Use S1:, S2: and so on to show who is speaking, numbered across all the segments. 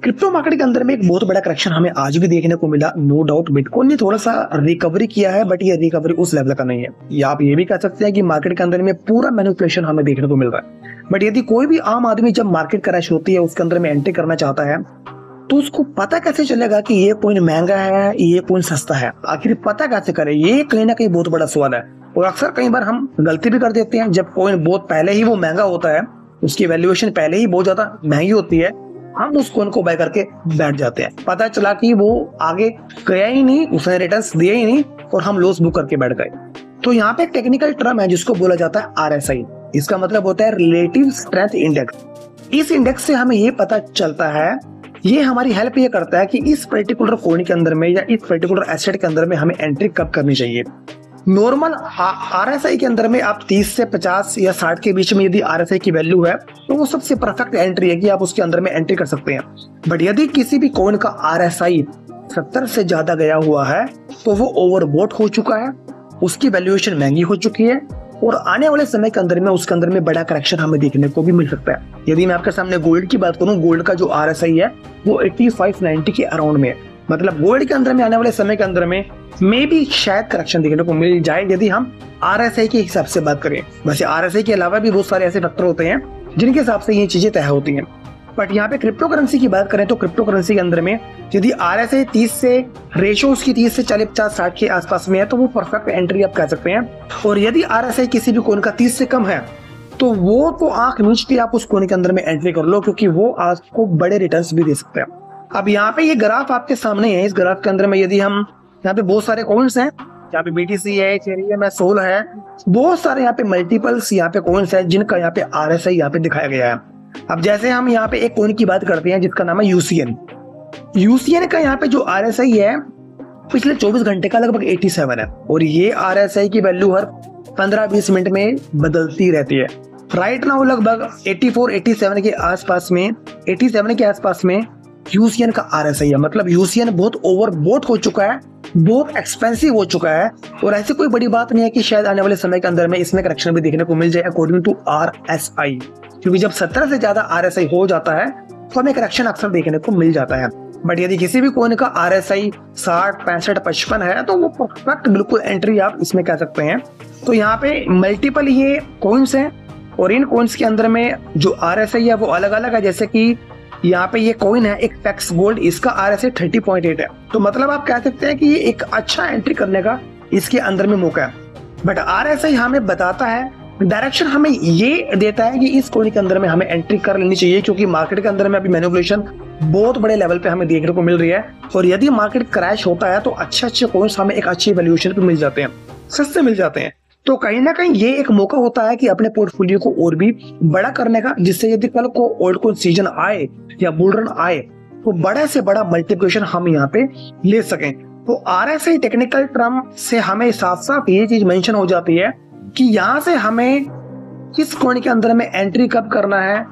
S1: Crypto market के अंदर में एक बहुत बड़ा करेक्शन हमें आज भी देखने को मिला। नो डाउट बिटकॉइन ने थोड़ा सा रिकवरी किया है, बट ये रिकवरी उस लेवल का नहीं है। या आप ये भी कह सकते हैं कि मार्केट के अंदर में पूरा मैनिपुलेशन हमें देखने को मिल रहा है। बट यदि कोई भी आम आदमी जब मार्केट क्रैश होती है उसके अंदर में एंट्री करना चाहता है तो उसको पता कैसे चलेगा कि ये कॉइन महंगा है, ये कॉइन सस्ता है? आखिर पता कैसे करे? ये कहीं ना कहीं बहुत बड़ा सवाल है। और अक्सर कई बार हम गलती भी कर देते हैं। जब कॉइन बहुत पहले ही वो महंगा होता है, उसकी वैल्यूएशन पहले ही बहुत ज्यादा महंगी होती है, हम उस कॉइन को बाय करके बैठ जाते हैं। पता चला कि वो आगे गया ही नहीं, उसने रिटर्न्स दिए ही नहीं और हम लॉस बुक करके बैठ गए। तो यहाँ पे एक टेक्निकल टर्म है जिसको बोला जाता है RSI। इसका मतलब होता है रिलेटिव स्ट्रेंथ इंडेक्स। इस इंडेक्स से हमें ये पता चलता है, ये हमारी हेल्प ये करता है कि इस पर्टिकुलर कॉइन के अंदर में या इस पर्टिकुलर एसेट के अंदर में हमें एंट्री कब करनी चाहिए। नॉर्मल RSI के अंदर में आप 30 से 50 या 60 के बीच में यदि RSI की वैल्यू है तो वो सबसे परफेक्ट एंट्री है कि आप उसके अंदर में एंट्री कर सकते हैं। बट यदि किसी भी कॉइन का RSI 70 से ज्यादा गया हुआ है तो वो ओवरबॉट हो चुका है, उसकी वैल्यूएशन महंगी हो चुकी है और आने वाले समय के अंदर में उसके अंदर में बड़ा करेक्शन हमें देखने को भी मिल सकता है। यदि मैं आपके सामने गोल्ड की बात करूं, गोल्ड का जो RSI है वो 85-90 के अराउंड में है। मतलब गोल्ड के अंदर में आने वाले समय के अंदर में मे भी शायद करेक्शन देखने को मिल जाए यदि हम RSI के हिसाब से बात करें। वैसे RSI के अलावा भी बहुत सारे ऐसे फैक्टर होते हैं जिनके हिसाब से ये चीजें तय होती हैं। बट यहाँ पे क्रिप्टो करेंसी की बात करें तो क्रिप्टो करेंसी के अंदर में यदि RSI 30 से रेशो उसकी 30 से 40, 50, 60 के आसपास में है तो वो परफेक्ट एंट्री आप कह सकते हैं। और यदि RSI किसी भी कॉइन का 30 से कम है तो वो तो आंख मीच के आप उस कॉइन के अंदर में एंट्री कर लो, क्योंकि वो आपको बड़े रिटर्न्स भी दे सकते हैं। अब यहाँ पे ये ग्राफ आपके सामने है। इस ग्राफ के अंदर में यदि हम यहाँ पे बहुत सारे कॉइन्स हैं, यहाँ पे BTC है, इथेरियम है, सोल है, बहुत सारे यहाँ पे मल्टीपल्स यहाँ पे कॉइन्स है जिनका यहाँ पे RSI यहाँ पे दिखाया गया है। अब जैसे हम यहाँ पे एक कॉइन की बात करते हैं जिसका नाम है UCN का यहाँ पे जो RSI है पिछले 24 घंटे का लगभग 87 है और ये RSI की वैल्यू हर 15-20 मिनट में बदलती रहती है। राइट नाउ लगभग 84-87 के आसपास में, 87 के आसपास में UCN का RSI है। मतलब UCN बहुत ओवरबॉट हो चुका है, बहुत एक्सपेंसिव हो चुका है और ऐसी कोई बड़ी बात नहीं है कि शायद आने वाले समय के अंदर में इसमें करेक्शन भी देखने को मिल जाए अकॉर्डिंग टू RSI। क्योंकि जब 70 से ज्यादा RSI हो जाता है तो हमें करेक्शन अक्सर देखने को मिल जाता है। बट यदि किसी भी कॉइन का RSI 60, 65, 55 है तो वो परफेक्ट बिल्कुल एंट्री आप इसमें कह सकते हैं। तो यहाँ पे मल्टीपल ये कॉइन्स हैं और इन कॉइन्स के अंदर में जो RSI है वो अलग अलग है। जैसे कि यहाँ पे ये कॉइन है एक पैक्स गोल्ड, इसका RSI 30.8 है। तो मतलब आप कह सकते हैं कि ये एक अच्छा एंट्री करने का इसके अंदर में मौका है। बट RSI हमें बताता है, डायरेक्शन हमें ये देता है कि इस कॉइन के अंदर में हमें एंट्री कर लेनी चाहिए, क्योंकि मार्केट के अंदर में अभी मैनिपुलेशन बहुत बड़े लेवल पे हमें देखने को मिल रही है। और यदि मार्केट क्रैश होता है तो अच्छे कॉइन्स हमें एक अच्छी वैल्यूएशन पे मिल जाते हैं, सस्ते मिल जाते हैं। तो कहीं ना कहीं ये एक मौका होता है कि अपने पोर्टफोलियो को और भी बड़ा करने का, जिससे यदि कल को ओल्ड कॉइन सीजन आए या बुल रन आए तो बड़े से बड़ा मल्टीप्लिकेशन हम यहाँ पे ले सकें। तो RSI टेक्निकल टर्म से हमें साफ साफ ये चीज मेंशन हो जाती है कि यहाँ से हमें किस कॉइन के अंदर में एंट्री कब करना है,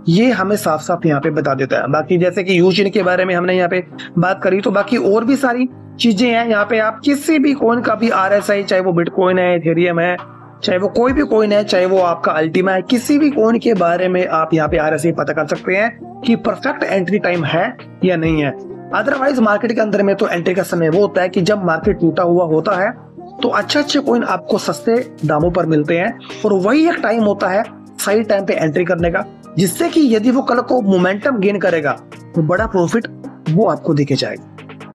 S1: ये हमें साफ साफ यहाँ पे बता देता है। बाकी जैसे कि UCN के बारे में हमने यहाँ पे बात करी, तो बाकी और भी सारी चीजें हैं। यहाँ पे आप किसी भी कॉइन का भी RSI, चाहे वो बिटकॉइन है, इथेरियम है, चाहे वो कोई भी कॉइन है, चाहे वो आपका अल्टीमा है, किसी भी कॉइन के बारे में आप यहाँ पे RSI पता कर सकते हैं कि परफेक्ट एंट्री टाइम है या नहीं है। अदरवाइज मार्केट के अंदर में तो एंट्री का समय वो होता है कि जब मार्केट टूटा हुआ होता है तो अच्छे कॉइन आपको सस्ते दामों पर मिलते हैं और वही एक टाइम होता है सही टाइम पे एंट्री करने का, जिससे कि यदि वो कल को मोमेंटम गेन करेगा तो बड़ा प्रॉफिट वो आपको दिखे जाएगा।